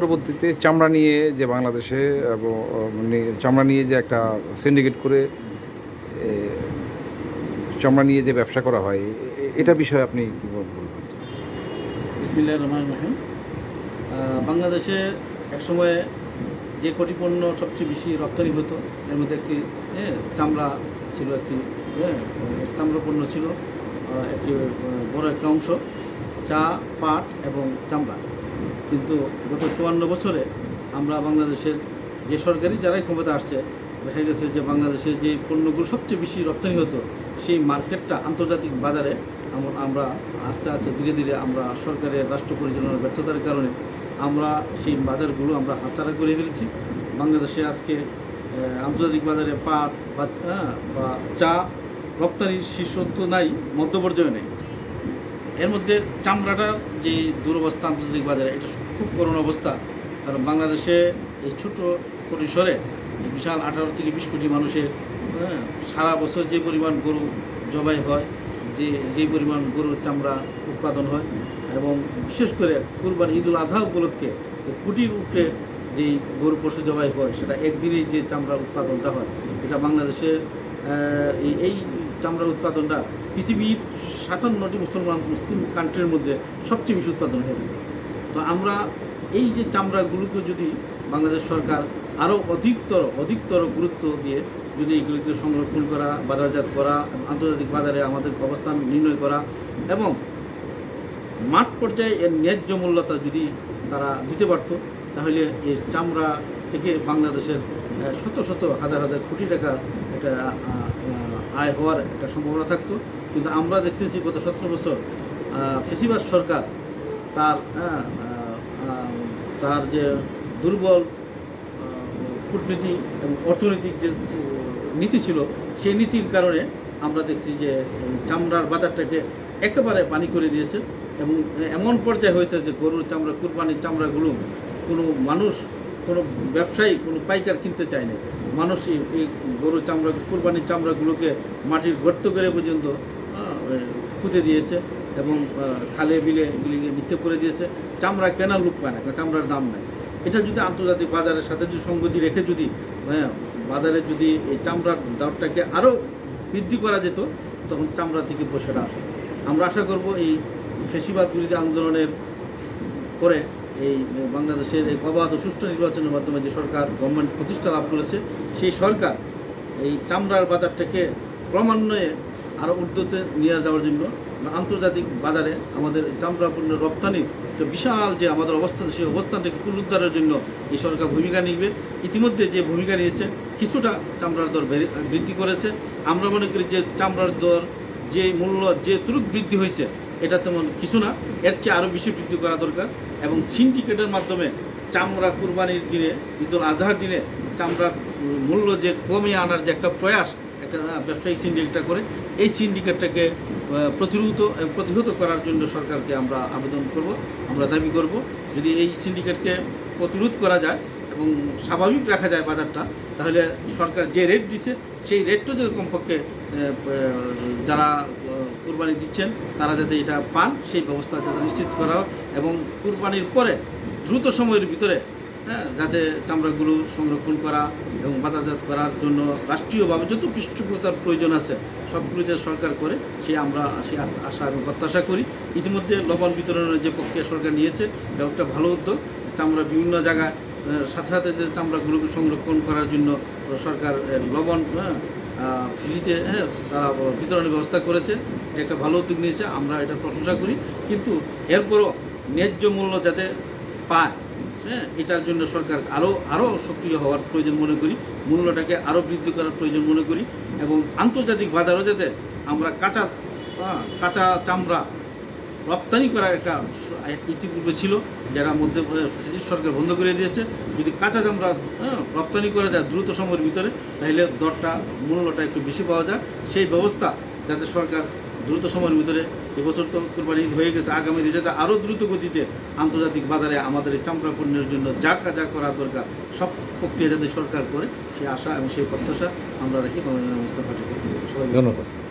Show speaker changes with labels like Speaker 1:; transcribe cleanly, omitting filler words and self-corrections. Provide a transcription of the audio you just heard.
Speaker 1: পরবর্তীতে চামড়া নিয়ে যে বাংলাদেশে চামড়া নিয়ে যে একটা সিন্ডিকেট করে চামড়া নিয়ে যে ব্যবসা করা হয়, এটা বিষয়ে আপনি কী বলবেন?
Speaker 2: বিসমিল্লাহির রহমানির রহিম। বাংলাদেশে একসময়ে যে কটি পণ্য সবচেয়ে বেশি রপ্তানি হতো এর মধ্যে একটি চামড়া ছিল, একটি চামড়া পণ্য ছিল একটি বড় একটা অংশ, চা, পাট এবং চামড়া। কিন্তু গত 54 বছরে আমরা বাংলাদেশের যে সরকারি যারাই ক্ষমতা আসছে, দেখা গেছে যে বাংলাদেশের যে পণ্যগুলো সবচেয়ে বেশি রপ্তানি হতো সেই মার্কেটটা আন্তর্জাতিক বাজারে আমরা আস্তে আস্তে ধীরে ধীরে আমরা সরকারের রাষ্ট্র পরিচালনার ব্যর্থতার কারণে আমরা সেই বাজারগুলো আমরা হাতছাড়া করে ফেলেছি। বাংলাদেশে আজকে আন্তর্জাতিক বাজারে পাট বা চা রপ্তানির শীর্ষত্ব নাই, মধ্যপর্যায়ে নেই। এর মধ্যে চামড়াটার যে দুরবস্থা আন্তর্জাতিক বাজারে, এটা খুব করুণ অবস্থা। কারণ বাংলাদেশে এই ছোট পরিসরে বিশাল 18 থেকে 20 কোটি মানুষের সারা বছর যে পরিমাণ গরু জবাই হয়, যে পরিমাণ গরুর চামড়া উৎপাদন হয়, এবং বিশেষ করে কুরবানি ঈদুল আজহা উপলক্ষে কোটির উপরে যেই গরু পশু জবাই হয়, সেটা একদিনেই যে চামড়া উৎপাদনটা হয়, এটা বাংলাদেশের এই চামড়ার উৎপাদনটা পৃথিবীর 57টি মুসলিম কান্ট্রির মধ্যে সবচেয়ে বেশি উৎপাদন হয়ে থাকে। তো আমরা এই যে চামড়াগুলোকে যদি বাংলাদেশ সরকার আরও অধিকতর গুরুত্ব দিয়ে যদি এগুলিকে সংরক্ষণ করা, বাজারজাত করা, আন্তর্জাতিক বাজারে আমাদের অবস্থান নির্ণয় করা এবং মাঠ পর্যায়ে এর ন্যায্য মূল্যতা যদি তারা দিতে পারত, তাহলে এই চামড়া থেকে বাংলাদেশের শত হাজার কোটি টাকা একটা আয় হওয়ার একটা সম্ভাবনা থাকতো। কিন্তু আমরা দেখতেছি গত 17 বছর ফেসিবাদ সরকার তার যে দুর্বল কূটনীতি এবং অর্থনৈতিক যে নীতি ছিল, সেই নীতির কারণে আমরা দেখছি যে চামড়ার বাজারটাকে একেবারে পানি করে দিয়েছে। এবং এমন পর্যায়ে হয়েছে যে গরুর চামড়া, কুরবানির চামড়াগুলো কোনো মানুষ, কোনো ব্যবসায়ী, কোনো পাইকার কিনতে চায় না। মানুষ এই গরুর চামড়া, কুরবানির চামড়াগুলোকে মাটির গর্ত করে পর্যন্ত পুঁতে দিয়েছে এবং খালে বিলে এগুলিকে নিক্ষেপ করে দিয়েছে। চামড়া কেনার লোক পায় না, চামড়ার দাম নাই। এটা যদি আন্তর্জাতিক বাজারের সাথে যদি সঙ্গতি রেখে যদি বাজারে যদি এই চামড়ার দামটাকে আরও বৃদ্ধি করা যেত, তখন চামড়া থেকে পয়সাটা আসে। আমরা আশা করব এই ফ্যাসিবাদ বিরোধী আন্দোলনের পরে এই বাংলাদেশের এই অবাধ ও সুষ্ঠু নির্বাচনের মাধ্যমে যে সরকার গভর্নমেন্ট প্রতিষ্ঠা লাভ করেছে, সেই সরকার এই চামড়ার বাজারটাকে ক্রমান্বয়ে আরও ঊর্ধ্বতে নিয়ে যাওয়ার জন্য আন্তর্জাতিক বাজারে আমাদের চামড়া পণ্য রপ্তানির বিশাল যে আমাদের অবস্থান, সেই অবস্থানটাকে পুনরুদ্ধারের জন্য এই সরকার ভূমিকা নিবে। ইতিমধ্যে যে ভূমিকা নিয়েছে, কিছুটা চামড়ার দর বৃদ্ধি করেছে। আমরা মনে করি যে চামড়ার দর যে মূল্য যে তুরুক বৃদ্ধি হয়েছে, এটা তেমন কিছু না, এর চেয়ে আরও বেশি বৃদ্ধি করা দরকার। এবং সিন্ডিকেটের মাধ্যমে চামড়া কুরবানির দিনে, ঈদুল আজহার দিনে চামড়ার মূল্য যে কমিয়ে আনার যে একটা প্রয়াস একটা ব্যবসায়িক সিন্ডিকেটটা করে, এই সিন্ডিকেটটাকে প্রতিহত করার জন্য সরকারকে আমরা আবেদন করব, আমরা দাবি করব। যদি এই সিন্ডিকেটকে প্রতিরোধ করা যায় এবং স্বাভাবিক রাখা যায় বাজারটা, তাহলে সরকার যে রেট দিছে সেই রেটটা যদি কমপক্ষে যারা কুরবানি দিচ্ছেন তারা যাতে এটা পান, সেই ব্যবস্থা যাতে নিশ্চিত করা হয়। এবং কুরবানির পরে দ্রুত সময়ের ভিতরে যাতে চামড়াগুলো সংরক্ষণ করা এবং বাজারজাত করার জন্য রাষ্ট্রীয়ভাবে যত পৃষ্ঠপোষকতার প্রয়োজন আছে সবগুলো যে সরকার করে, আমরা সে আশা এবং প্রত্যাশা করি। ইতিমধ্যে লবণ বিতরণের যে প্রক্রিয়া সরকার নিয়েছে, এটা একটা ভালো উদ্যোগ। চামড়া বিভিন্ন জায়গায় সাথে যে চামড়াগুলোকে সংরক্ষণ করার জন্য সরকার লবণ ফ্রিতে তারা বিতরণের ব্যবস্থা করেছে, একটা ভালো উদ্যোগ নিয়েছে, আমরা এটা প্রশংসা করি। কিন্তু এরপরও ন্যায্য মূল্য যাতে পায়, এটার জন্য সরকার আরও সক্রিয় হওয়ার প্রয়োজন মনে করি, মূল্যটাকে আরও বৃদ্ধি করার প্রয়োজন মনে করি। এবং আন্তর্জাতিক বাজারও যাতে আমরা কাঁচা চামড়া রপ্তানি করার একটা ইতিপূর্বে ছিল, যারা মধ্যে সরকার বন্ধ করে দিয়েছে। যদি কাঁচা চামড়া রপ্তানি করা যায় দ্রুত সময়ের ভিতরে, তাহলে মূল্যটা একটু বেশি পাওয়া যায়। সেই ব্যবস্থা যাতে সরকার দ্রুত সময়ের ভিতরে, এবছর তো কুরবানি ঈদ হয়ে গেছে, আগামীতে যাতে আরও দ্রুত গতিতে আন্তর্জাতিক বাজারে আমাদের এই চামড়া পণ্যের জন্য যা করা দরকার সব প্রক্রিয়া যাতে সরকার করে, সেই আশা এবং সেই প্রত্যাশা আমরা রাখি। বাংলাদেশ পার্টি।
Speaker 1: ধন্যবাদ।